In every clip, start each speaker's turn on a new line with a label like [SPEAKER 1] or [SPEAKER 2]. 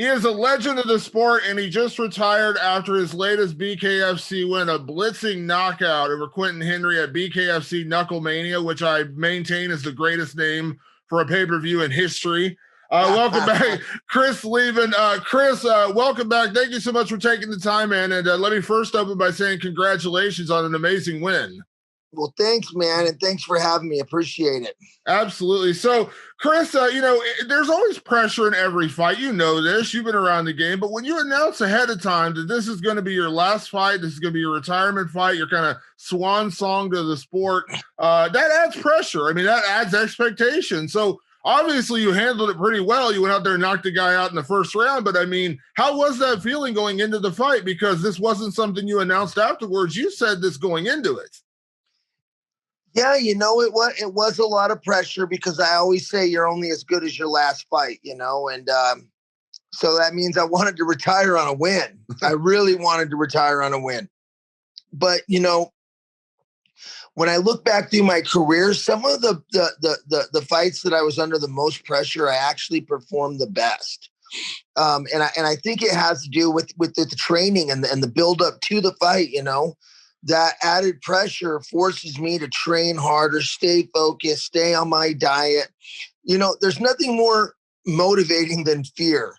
[SPEAKER 1] He is a legend of the sport, and he just retired after his latest BKFC win, a blitzing knockout over Quentin Henry at BKFC Knuckle Mania, which I maintain is the greatest name for a pay-per-view in history. Welcome back, Chris Leben. Chris, welcome back. Thank you so much for taking the time, man. And let me first open by saying congratulations on an amazing win.
[SPEAKER 2] Well, thanks, man, and thanks for having me. Appreciate it.
[SPEAKER 1] Absolutely. So, Chris, there's always pressure in every fight. You know this. You've been around the game. But when you announce ahead of time that this is going to be your last fight, this is going to be your retirement fight, your kind of swan song to the sport, that adds pressure. I mean, that adds expectation. So, obviously, you handled it pretty well. You went out there and knocked the guy out in the first round. But, I mean, how was that feeling going into the fight? Because this wasn't something you announced afterwards. You said this going into it.
[SPEAKER 2] Yeah, it was a lot of pressure because I always say you're only as good as your last fight, and so that means I wanted to retire on a win. I really wanted to retire on a win. But, when I look back through my career, some of the fights that I was under the most pressure, I actually performed the best. And I think it has to do with the training and the build up to the fight, That added pressure forces me to train harder, stay focused, stay on my diet. There's nothing more motivating than fear.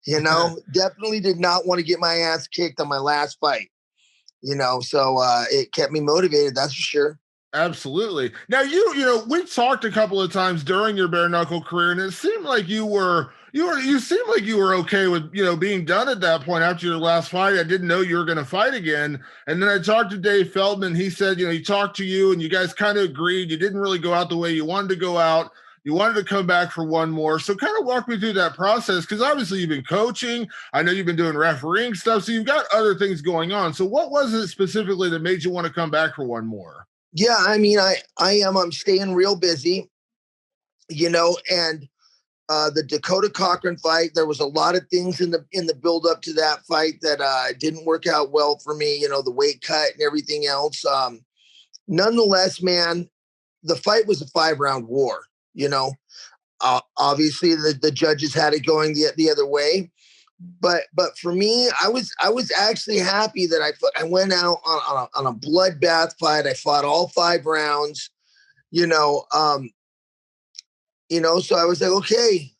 [SPEAKER 2] Definitely did not want to get my ass kicked on my last fight. So it kept me motivated, that's for sure.
[SPEAKER 1] Absolutely. Now, we talked a couple of times during your bare knuckle career, and it seemed like you seemed like you were okay with, being done at that point after your last fight. I didn't know you were going to fight again. And then I talked to Dave Feldman. He said, he talked to you and you guys kind of agreed. You didn't really go out the way you wanted to go out. You wanted to come back for one more. So kind of walk me through that process, because obviously you've been coaching. I know you've been doing refereeing stuff. So you've got other things going on. So what was it specifically that made you want to come back for one more?
[SPEAKER 2] Yeah, I mean, I'm staying real busy, and the Dakota Cochran fight, there was a lot of things in the build up to that fight that didn't work out well for me, the weight cut and everything else. Nonetheless, man, the fight was a 5-round war, obviously the judges had it going the other way. But for me, I was actually happy that I went out on a bloodbath fight. I fought all 5 rounds, so I was like, okay,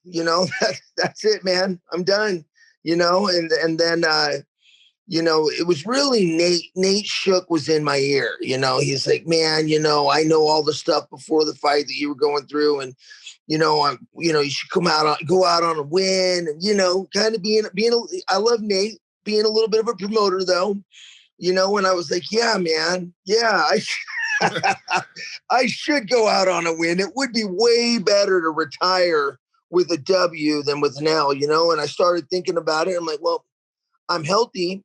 [SPEAKER 2] that's it, man. I'm done, and then, it was really Nate Shook was in my ear, he's like, man, I know all the stuff before the fight that you were going through, and you should go out on a win, and kind of being. I love Nate being a little bit of a promoter, though, and I was like, yeah, man, yeah, I should go out on a win. It would be way better to retire with a W than with an L, And I started thinking about it. I'm like, well, I'm healthy,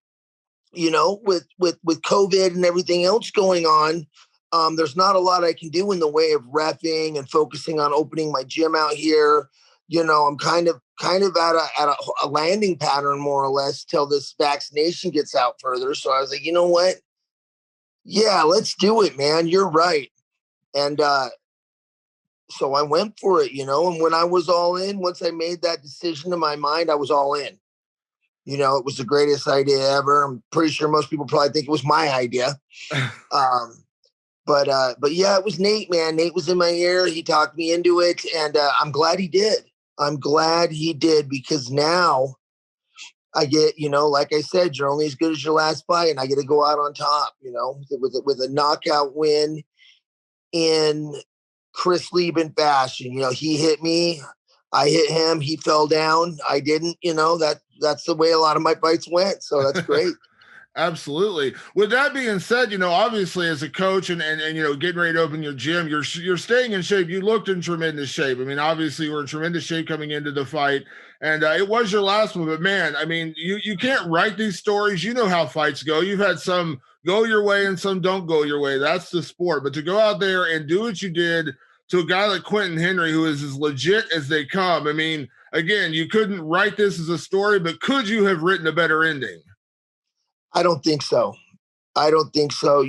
[SPEAKER 2] with COVID and everything else going on. There's not a lot I can do in the way of reffing and focusing on opening my gym out here. I'm kind of at a landing pattern, more or less, till this vaccination gets out further. So I was like, you know what? Yeah, let's do it, man. You're right. And so I went for it, and when I was all in, once I made that decision in my mind, I was all in. It was the greatest idea ever. I'm pretty sure most people probably think it was my idea. But yeah, it was Nate, man. Nate was in my ear. He talked me into it, and I'm glad he did. I'm glad he did, because now I get, like I said, you're only as good as your last fight, and I get to go out on top, with a knockout win in Chris Leben fashion. He hit me, I hit him, he fell down, I didn't. That's the way a lot of my fights went. So that's great.
[SPEAKER 1] Absolutely. With that being said, obviously as a coach and getting ready to open your gym, you're staying in shape. You looked in tremendous shape. I mean, obviously you were in tremendous shape coming into the fight, and it was your last one. But man, I mean, you can't write these stories. You know how fights go. You've had some go your way and some don't go your way. That's the sport. But to go out there and do what you did to a guy like Quentin Henry, who is as legit as they come. I mean, again, you couldn't write this as a story, but could you have written a better ending?
[SPEAKER 2] I don't think so. And I'm sure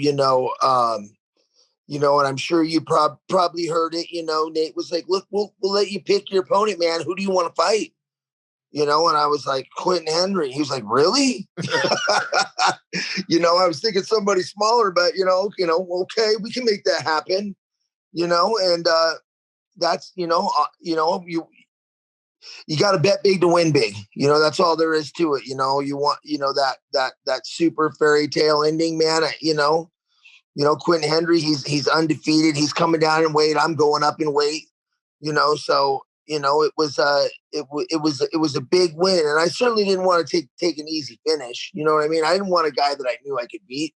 [SPEAKER 2] you probably heard it. Nate was like, look, we'll let you pick your opponent, man. Who do you want to fight? and I was like, Quentin Henry. He was like, really? I was thinking somebody smaller, but okay, we can make that happen, and that's, you got to bet big to win big. That's all there is to it. You want, that super fairy tale ending, man. Quentin Henry, he's undefeated. He's coming down in weight. I'm going up in weight. So it was a big win, and I certainly didn't want to take an easy finish. You know what I mean? I didn't want a guy that I knew I could beat.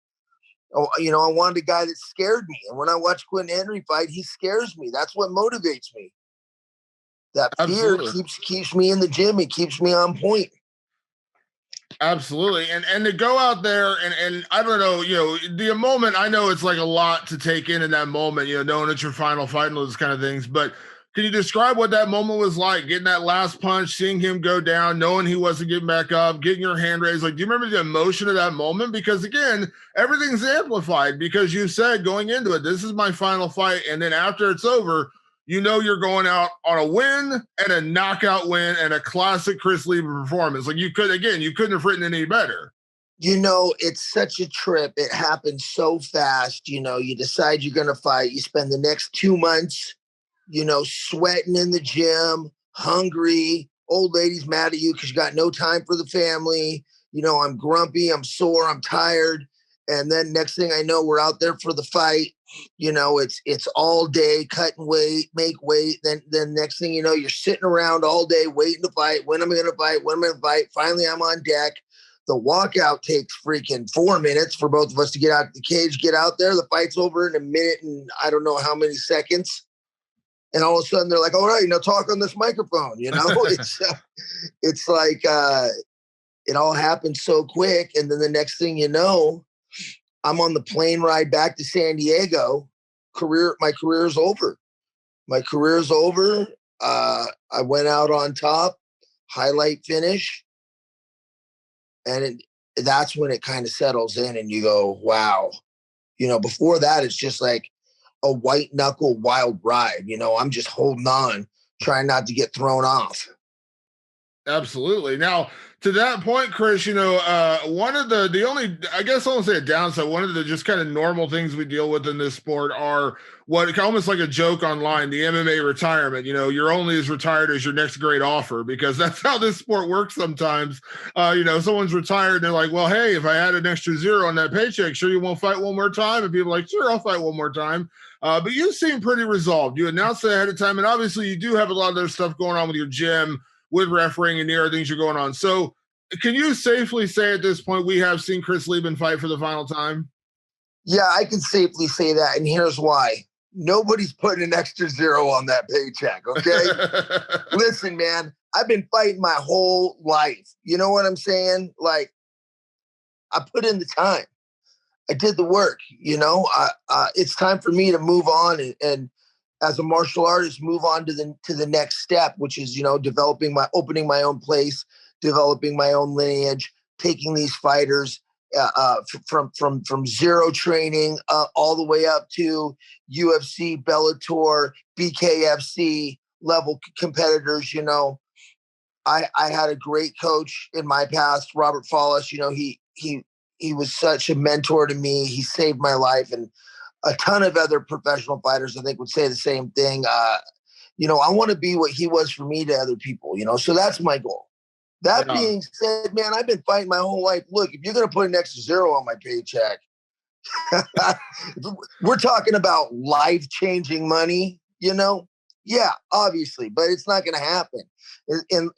[SPEAKER 2] I wanted a guy that scared me. And when I watch Quentin Henry fight, he scares me. That's what motivates me. That fear keeps me in the gym. It keeps me on point.
[SPEAKER 1] Absolutely. And to go out there and I don't know, the moment, I know it's like a lot to take in that moment, knowing it's your final fight and those kind of things, but can you describe what that moment was like, getting that last punch, seeing him go down, knowing he wasn't getting back up, getting your hand raised? Like, do you remember the emotion of that moment? Because again, everything's amplified because you said going into it, this is my final fight. And then after it's over, you're going out on a win and a knockout win and a classic Chris Leben performance. Like you couldn't have written any better.
[SPEAKER 2] It's such a trip. It happens so fast. You decide you're going to fight. You spend the next 2 months, sweating in the gym, hungry. Old lady's mad at you because you got no time for the family. I'm grumpy. I'm sore. I'm tired. And then next thing I know, we're out there for the fight. It's all day, cutting weight, make weight. Then next thing you know, you're sitting around all day waiting to fight. When am I going to fight? When am I going to fight? Finally, I'm on deck. The walkout takes freaking 4 minutes for both of us to get out of the cage, get out there. The fight's over in a minute and I don't know how many seconds. And all of a sudden they're like, all right, talk on this microphone. It's like it all happened so quick. And then the next thing you know, I'm on the plane ride back to San Diego. My career is over. My career is over. I went out on top, highlight finish. And that's when it kind of settles in and you go, wow. Before that, it's just like a white knuckle wild ride. I'm just holding on, trying not to get thrown off.
[SPEAKER 1] Absolutely. Now, to that point, Chris, one of the only, I guess I won't say a downside, one of the just kind of normal things we deal with in this sport are what almost like a joke online, the MMA retirement. You're only as retired as your next great offer, because that's how this sport works sometimes. Someone's retired and they're like, well, hey, if I add an extra zero on that paycheck, sure you won't fight one more time? And people are like, sure, I'll fight one more time. But you seem pretty resolved. You announced it ahead of time, and obviously you do have a lot of other stuff going on with your gym, with refereeing and the other things you're going on. So can you safely say at this point we have seen Chris Leben fight for the final time?
[SPEAKER 2] Yeah, I can safely say that. And here's why. Nobody's putting an extra zero on that paycheck, okay? Listen, man, I've been fighting my whole life. You know what I'm saying? Like, I put in the time. I did the work, it's time for me to move on and as a martial artist, move on to the next step, which is, opening my own place, developing my own lineage, taking these fighters from zero training all the way up to UFC, Bellator, BKFC level competitors. I had a great coach in my past, Robert Follis. He was such a mentor to me. He saved my life, and a ton of other professional fighters, I think, would say the same thing. I want to be what he was for me to other people, so that's my goal. That being said, man, I've been fighting my whole life. Look, if you're going to put an extra zero on my paycheck, we're talking about life-changing money, Yeah, obviously, but it's not going to happen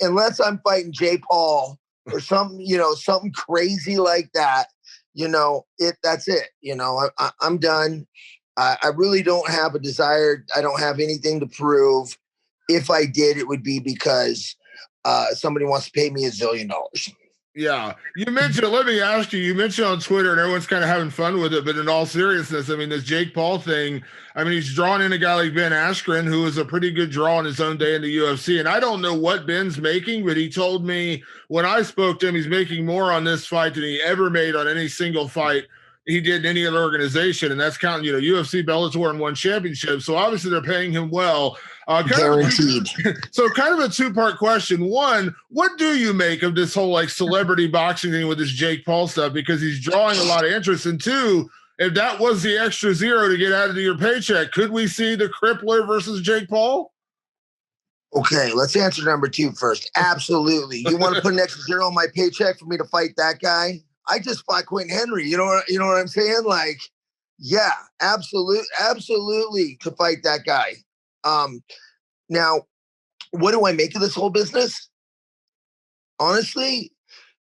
[SPEAKER 2] unless I'm fighting Jay Paul or something, something crazy like that. That's it. I'm done. I really don't have a desire. I don't have anything to prove. If I did, it would be because somebody wants to pay me $1 zillion.
[SPEAKER 1] Yeah. You mentioned, let me ask you mentioned on Twitter and everyone's kind of having fun with it, but in all seriousness, this Jake Paul thing, he's drawn in a guy like Ben Askren, who is a pretty good draw in his own day in the UFC. And I don't know what Ben's making, but he told me when I spoke to him, he's making more on this fight than he ever made on any single fight he did in any other organization, and that's counting, UFC, Bellator, and one championship. So obviously they're paying him well.
[SPEAKER 2] Guaranteed.
[SPEAKER 1] Kind of a two-part question. One, what do you make of this whole like celebrity boxing thing with this Jake Paul stuff? Because he's drawing a lot of interest. And two, if that was the extra zero to get added to your paycheck, could we see the Crippler versus Jake Paul?
[SPEAKER 2] Okay, let's answer number 2 first. Absolutely. You want to put an extra zero on my paycheck for me to fight that guy? I just fought Quentin Henry. You know what I'm saying? Like, yeah, absolutely to fight that guy. Now, what do I make of this whole business? Honestly,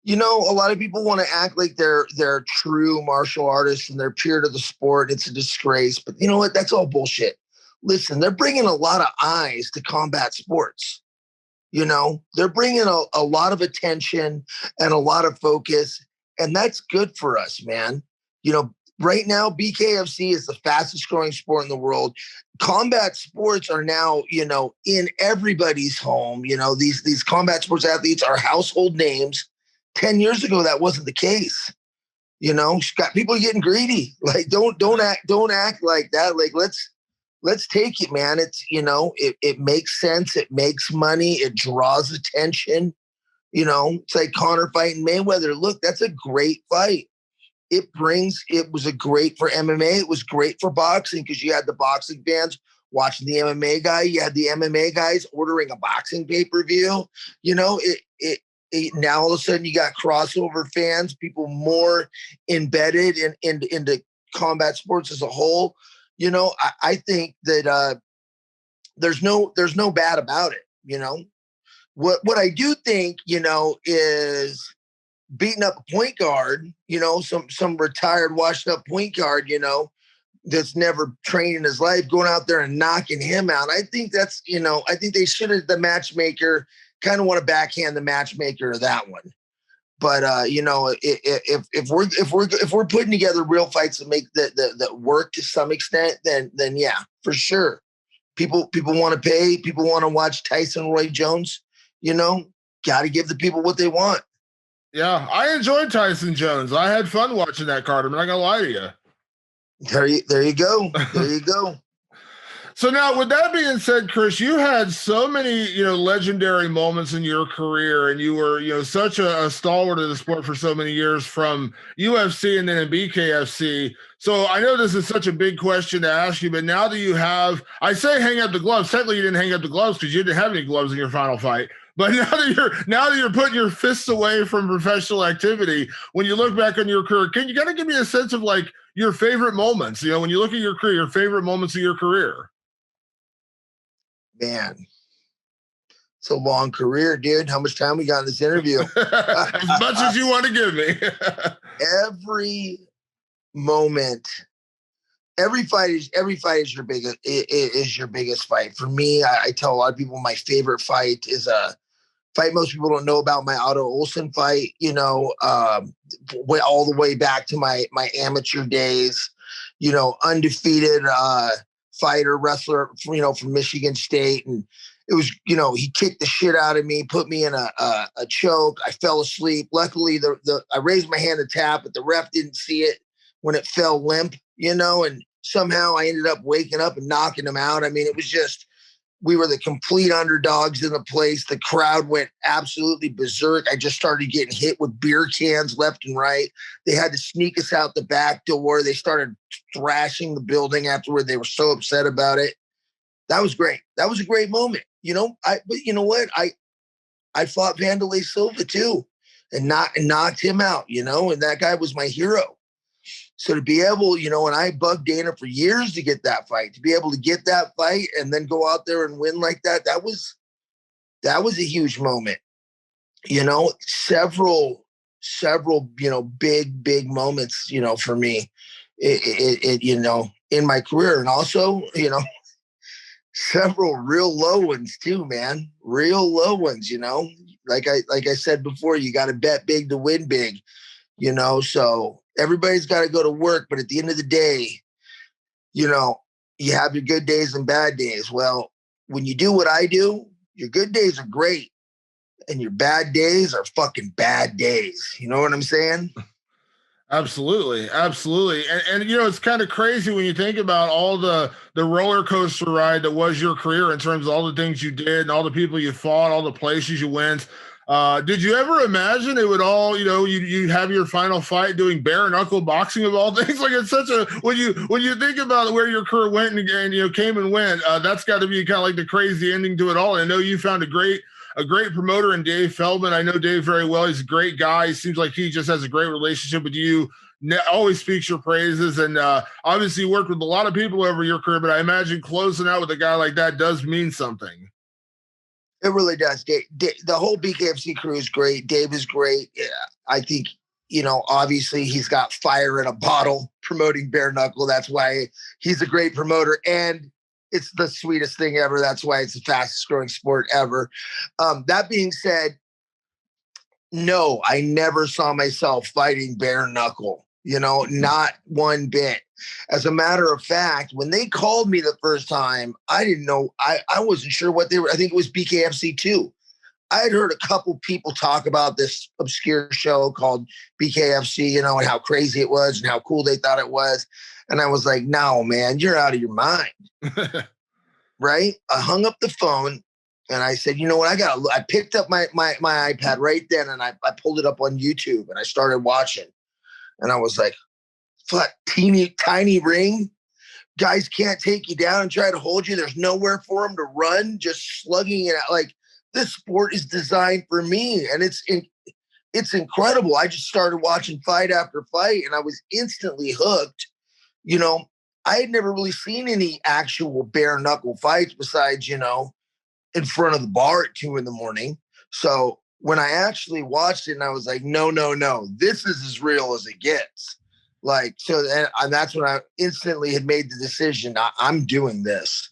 [SPEAKER 2] a lot of people want to act like they're true martial artists and they're pure to the sport. It's a disgrace. But you know what? That's all bullshit. Listen, they're bringing a lot of eyes to combat sports. They're bringing a lot of attention and a lot of focus, and that's good for us, man. Right now, BKFC is the fastest growing sport in the world. Combat sports are now, in everybody's home. These combat sports athletes are household names. 10 years ago, that wasn't the case. Got people getting greedy. Like, don't act like that. Like, let's take it, man. It's, it makes sense. It makes money. It draws attention. It's like Conor fighting Mayweather. Look, that's a great fight. It was great for MMA. It was great for boxing because you had the boxing fans watching the MMA guy. You had the MMA guys ordering a boxing pay-per-view. Now all of a sudden you got crossover fans, people more embedded into combat sports as a whole. I think that there's no bad about it. What I do think, is beating up a point guard, some retired, washed up point guard, that's never trained in his life, going out there and knocking him out. I think that's, I think they should have, the matchmaker, kind of want to backhand the matchmaker of that one. But if we're putting together real fights that make that work to some extent, then yeah, for sure. People want to pay. People want to watch Tyson Roy Jones. Got to give the people what they want.
[SPEAKER 1] Yeah, I enjoyed Tyson Jones. I had fun watching that card. I'm not gonna lie to you.
[SPEAKER 2] There you go. There you go.
[SPEAKER 1] So now, with that being said, Chris, you had so many, legendary moments in your career, and you were, such a stalwart of the sport for so many years, from UFC and then in BKFC. So I know this is such a big question to ask you, but now that you have, I say hang up the gloves. Technically, you didn't hang up the gloves because you didn't have any gloves in your final fight. But now that you're putting your fists away from professional activity, when you look back on your career, can you kind of give me a sense of like your favorite moments? When you look at your career, your favorite moments of your career.
[SPEAKER 2] Man, it's a long career, dude. How much time we got in this interview?
[SPEAKER 1] As much as you want to give me.
[SPEAKER 2] Every moment, every fight is your biggest fight. For me, I tell a lot of people my favorite fight is a fight most people don't know about, my Otto Olsen fight. All the way back to my amateur days. Undefeated. Fighter, wrestler, from Michigan State. And it was, he kicked the shit out of me, put me in a choke. I fell asleep. Luckily, I raised my hand to tap, but the ref didn't see it when it fell limp, and somehow I ended up waking up and knocking him out. I mean, it was just, we were the complete underdogs in the place. The crowd went absolutely berserk. I just started getting hit with beer cans left and right. They had to sneak us out the back door. They started thrashing the building afterward. They were so upset about it. That was great. That was a great moment. But you know what? I fought Vanderlei Silva too and knocked him out, and that guy was my hero. So to be able, and I bugged Dana for years to get that fight, to be able to get that fight and then go out there and win like that, that was a huge moment. Several, big moments, for me, in my career. And also, several real low ones too, man. Real low ones, like I said before, you got to bet big to win big, so everybody's got to go to work, but at the end of the day, you have your good days and bad days. Well, when you do what I do, your good days are great and your bad days are fucking bad days. You know what I'm saying?
[SPEAKER 1] Absolutely, absolutely, and it's kind of crazy when you think about all the roller coaster ride that was your career in terms of all the things you did and all the people you fought, all the places you went. Did you ever imagine it would all, you have your final fight doing bare knuckle boxing of all things? Like it's such a when you think about where your career went and came and went, that's got to be kind of like the crazy ending to it all. And I know you found a great promoter in Dave Feldman. I know Dave very well. He's a great guy. He seems like he just has a great relationship with you. Always speaks your praises. And obviously you worked with a lot of people over your career, but I imagine closing out with a guy like that does mean something.
[SPEAKER 2] It really does. The whole BKFC crew is great. Dave is great. Yeah, I think, obviously he's got fire in a bottle promoting bare knuckle. That's why he's a great promoter. And it's the sweetest thing ever. That's why it's the fastest growing sport ever. That being said, no, I never saw myself fighting bare knuckle, not one bit. As a matter of fact, when they called me the first time, I didn't know, I wasn't sure what they were. I think it was BKFC 2. I had heard a couple people talk about this obscure show called BKFC, and how crazy it was and how cool they thought it was. And I was like, no, man, you're out of your mind. Right? I hung up the phone and I said, you know what? I picked up my iPad right then and I pulled it up on YouTube and I started watching. And I was like, fuck, teeny, tiny ring. Guys can't take you down and try to hold you. There's nowhere for them to run, just slugging it out. Like, this sport is designed for me. And it's incredible. I just started watching fight after fight and I was instantly hooked. I had never really seen any actual bare knuckle fights besides, in front of the bar at 2 a.m. So when I actually watched it and I was like, no, this is as real as it gets. Like, so and that's when I instantly had made the decision. I'm doing this.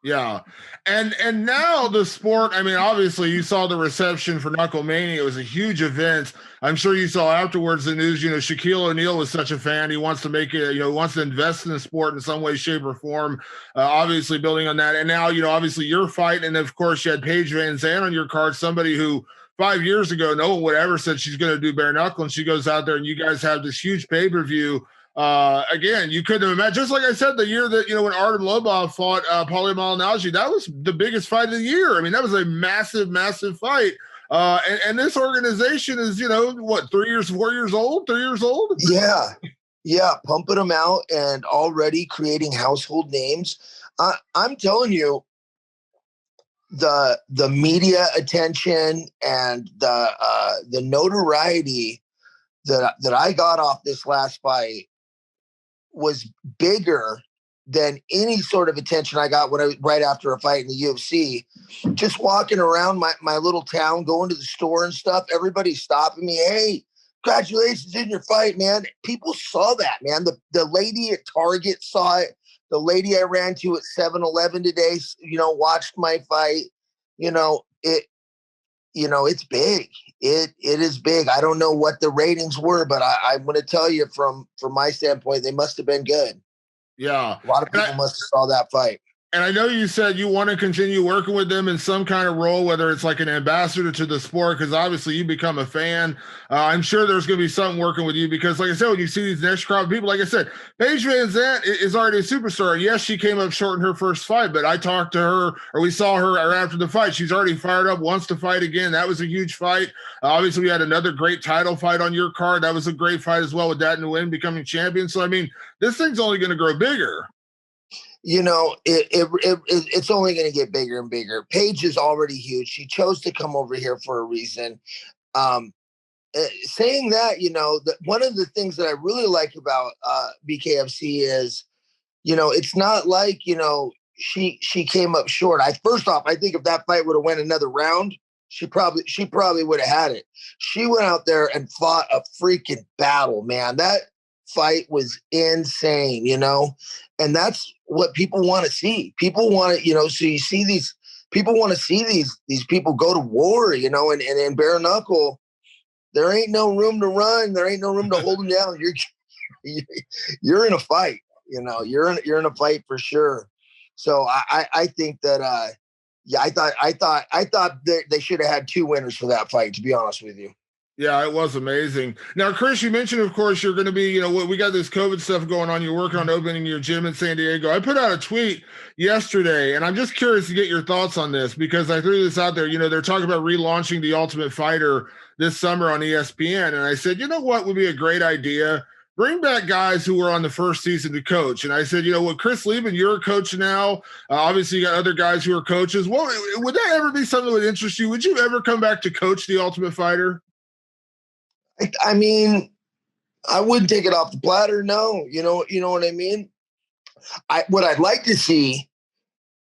[SPEAKER 1] Yeah. And now the sport, I mean, obviously you saw the reception for Knuckle Mania. It was a huge event. I'm sure you saw afterwards the news, Shaquille O'Neal was such a fan. He wants to make it, wants to invest in the sport in some way, shape, or form. Obviously building on that. And now, obviously your fight. And of course you had Paige VanZant on your card, somebody who 5 years ago, no one would ever said she's going to do bare knuckle. And she goes out there and you guys have this huge pay-per-view. Again, you couldn't have imagined, just like I said, the year that, when Artem Lobov fought Paulie Malignaggi, that was the biggest fight of the year. I mean, that was a massive, massive fight. And this organization is, 3 years, 4 years old, 3 years old?
[SPEAKER 2] Yeah. Pumping them out and already creating household names. I'm telling you, the media attention and the notoriety that I got off this last fight was bigger than any sort of attention I got right after a fight in the UFC. Just walking around my little town, going to the store and stuff, everybody's stopping me. Hey, congratulations in your fight, man. People saw that, man. The lady at Target saw it. The lady I ran to at 7-Eleven today, watched my fight. It's big. It is big. I don't know what the ratings were, but I'm going to tell you from my standpoint, they must have been good.
[SPEAKER 1] Yeah.
[SPEAKER 2] A lot of people must have saw that fight.
[SPEAKER 1] And I know you said you want to continue working with them in some kind of role, whether it's like an ambassador to the sport, because obviously you become a fan. I'm sure there's going to be something working with you because, like I said, when you see these next crowd of people, like I said, Paige VanZant is already a superstar. Yes, she came up short in her first fight, but I talked to her or we saw her after the fight. She's already fired up, wants to fight again. That was a huge fight. Obviously, we had another great title fight on your card. That was a great fight as well with Dat Nguyen becoming champion. So, I mean, this thing's only going to grow bigger.
[SPEAKER 2] It's only going to get bigger and bigger. Paige is already huge. She chose to come over here for a reason. Saying that, one of the things that I really like about BKFC is, it's not like, she came up short. First off, I think if that fight would have went another round, she probably would have had it. She went out there and fought a freaking battle, man. That fight was insane, and that's what people want to see. People want to, so you see these people want to see these people go to war, and in bare knuckle, there ain't no room to run. There ain't no room to hold them down. You're in a fight, you're in a fight for sure. So I think that, I thought that they should have had 2 winners for that fight, to be honest with you.
[SPEAKER 1] Yeah, it was amazing. Now, Chris, you mentioned, of course, you're going to be, we got this COVID stuff going on. You're working on opening your gym in San Diego. I put out a tweet yesterday, and I'm just curious to get your thoughts on this because I threw this out there. They're talking about relaunching The Ultimate Fighter this summer on ESPN. And I said, you know what would be a great idea? Bring back guys who were on the first season to coach. And I said, what, Chris Leben, you're a coach now. Obviously, you got other guys who are coaches. Well, would that ever be something that would interest you? Would you ever come back to coach The Ultimate Fighter?
[SPEAKER 2] I mean, I wouldn't take it off the platter. No, you know what I mean? What I'd like to see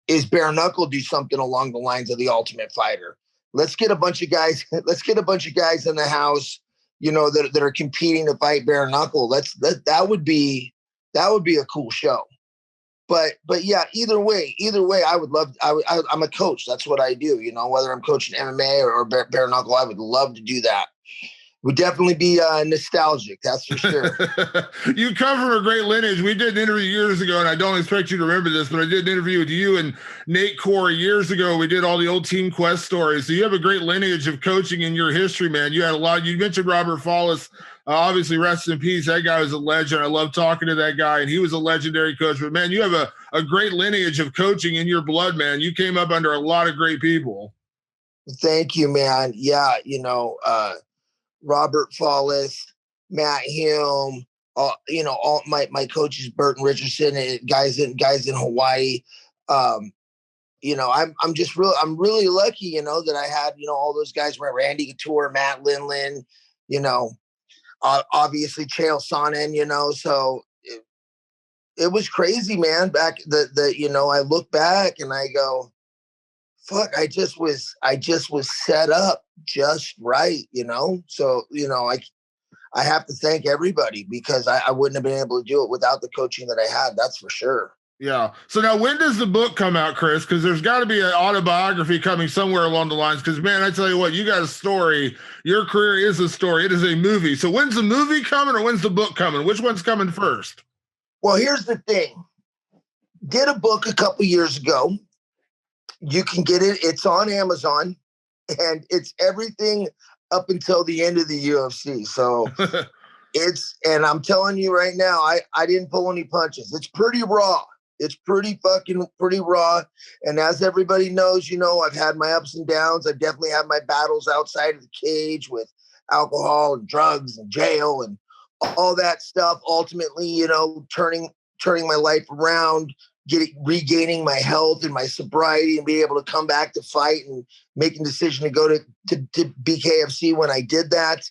[SPEAKER 2] is bare knuckle do something along the lines of The Ultimate Fighter. Let's get a bunch of guys. Let's get a bunch of guys in the house, that are competing to fight bare knuckle. That would be a cool show. But yeah, either way, I would love. I'm a coach. That's what I do. Whether I'm coaching MMA or bare knuckle, I would love to do that. Would definitely be nostalgic, that's for sure.
[SPEAKER 1] You come from a great lineage. We did an interview years ago, and I don't expect you to remember this, but I did an interview with you and Nate Corey years ago. We did all the old Team Quest stories. So you have a great lineage of coaching in your history, man. You had a lot. You mentioned Robert Follis. Obviously, rest in peace. That guy was a legend. I love talking to that guy, and he was a legendary coach. But, man, you have a great lineage of coaching in your blood, man. You came up under a lot of great people.
[SPEAKER 2] Thank you, man. Yeah, Robert Follis, Matt Hume, all my coaches, Burton Richardson, guys in Hawaii. I'm really lucky, that I had, all those guys, Randy Couture, Matt Linlin, obviously Chael Sonnen, so it was crazy, man. Back I look back and I go, fuck, I just was set up just right, So, I have to thank everybody because I wouldn't have been able to do it without the coaching that I had. That's for sure.
[SPEAKER 1] Yeah. So now when does the book come out, Chris? Because there's got to be an autobiography coming somewhere along the lines. Because, man, I tell you what, you got a story. Your career is a story. It is a movie. So when's the movie coming or when's the book coming? Which one's coming first?
[SPEAKER 2] Well, here's the thing. Did a book a couple years ago. You can get it. It's on Amazon, and it's everything up until the end of the UFC. So and I'm telling you right now, I didn't pull any punches. It's pretty raw. It's pretty raw. And as everybody knows, I've had my ups and downs. I've definitely had my battles outside of the cage with alcohol and drugs and jail and all that stuff. Ultimately, turning my life around, regaining my health and my sobriety and being able to come back to fight and making a decision to go to BKFC. When I did that,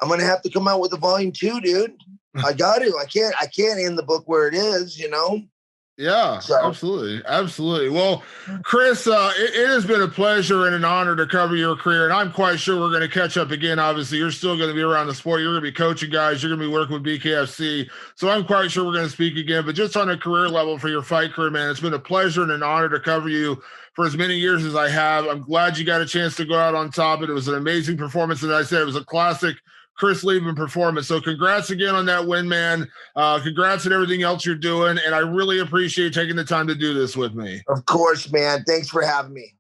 [SPEAKER 2] I'm going to have to come out with a volume 2, dude. I got to. I can't end the book where it is,
[SPEAKER 1] Yeah, so. Absolutely. Well, Chris, it has been a pleasure and an honor to cover your career, and I'm quite sure we're going to catch up again. Obviously, you're still going to be around the sport. You're going to be coaching guys. You're going to be working with BKFC, so I'm quite sure we're going to speak again. But just on a career level for your fight career, man, it's been a pleasure and an honor to cover you for as many years as I have. I'm glad you got a chance to go out on top. It was an amazing performance, as I said. It was a classic Chris Leben performance. So congrats again on that win, man. Congrats on everything else you're doing. And I really appreciate taking the time to do this with me.
[SPEAKER 2] Of course, man. Thanks for having me.